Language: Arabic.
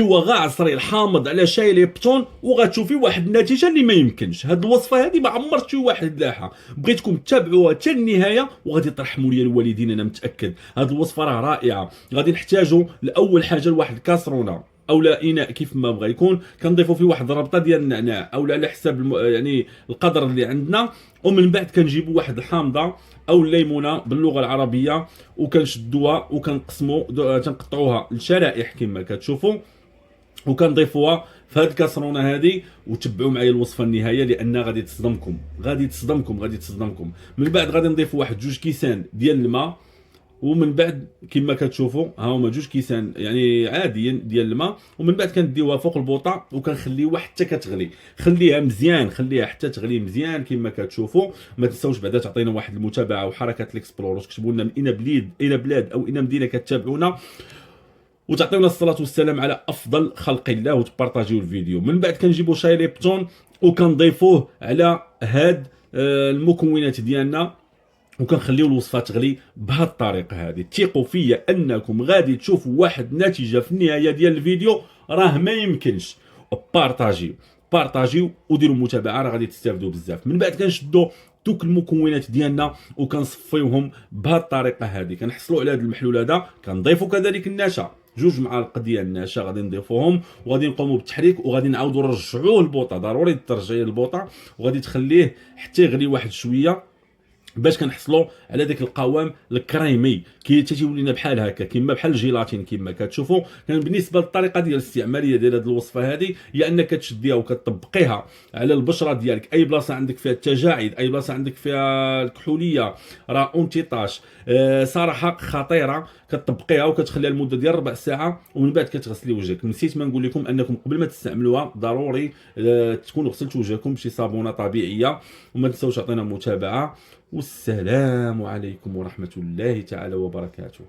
هو غا عصري الحامض على شاي ليبتون وغتشوفي واحد النتيجه اللي ما يمكنش. هاد الوصفه هذه ما عمرت شي واحد لاحها، بغيتكم تتابعوها حتى النهايه وغادي ترحموا لي الوالدين. انا متاكد هاد الوصفه راه رائعه. غادي نحتاجوا لاول حاجه لواحد الكاسرونه او لا اناء كيف ما بغى يكون، كنضيفوا فيه واحد الربطه ديال النعناع او لا على حساب يعني القدر اللي عندنا. ومن بعد كنجيبوا واحد الحامضه او الليمونه باللغه العربيه وكنشدوها وكنقسموا تنقطعوها لشرائح كما كتشوفوا وكنضيفوها في هذه الكاسرونه هذه. وتبعوا معايا الوصفه النهائيه لان غادي تصدمكم غادي تصدمكم غادي تصدمكم. من بعد غادي نضيفوا واحد 2 كيسان ديال الماء، ومن بعد كما كتشوفوا ها هما 2 كيسان يعني عاديين ديال الماء. ومن بعد كنديوها فوق البوطه وكنخليوها حتى كتغلي. خليها مزيان، خليها حتى تغلي مزيان كما كتشوفوا. ما تنساوش بعدا تعطينا واحد المتابعه وحركه الاكسبلور وتكتبوا لنا من اين بلاد او اين مدينه كتابعونا، وتعطيونا الصلاة والسلام على أفضل خلق الله وتبارطاجيو الفيديو. من بعد كنجيبو شاي ليبتون وكنضيفوه على هاد المكونات ديالنا وكنخليو الوصفه تغلي بهذه الطريقه هذه. ثقوا فيا انكم غادي تشوفوا واحد النتيجه في النهايه ديال الفيديو راه ما يمكنش. بارطاجيو وديروا متابعه راه غادي تستافدوا بزاف. من بعد كنشدوا دوك المكونات ديالنا وكنصفيوهم بهذه الطريقه هذه. كنحصلوا على هذا المحلول هذا. كنضيفوا كذلك النشا، 2 معالق ديال النشا غادي نضيفوهم وغادي نقوموا بالتحريك وغادي نعاودوا نرجعوه للبوطه. ضروري ترجعيه للبوطه وغادي تخليه حتى يغلي واحد شويه باش كنحصلوا على داك القوام الكريمي تيولي لنا بحال هكا كما بحال الجيلاتين كما كتشوفوا. كان بالنسبه للطريقه ديال الاستعماليه ديال هذه الوصفه هذه هي انك تشديها وكتطبقيها على البشره ديالك. اي بلاصه عندك فيها التجاعيد، اي بلاصه عندك فيها الكحوليه، راه اونتي طاش صراحه خطيره. كتطبقيها وكتخليها لمده ديال 4 ساعه ومن بعد كتغسلي وجهك. نسيت ما نقول لكم انكم قبل ما تستعملوها ضروري تكونوا غسلتوا وجهكم بشي صابونه طبيعيه. وما تنساوش تعطينا متابعه. والسلام عليكم ورحمة الله تعالى وبركاته.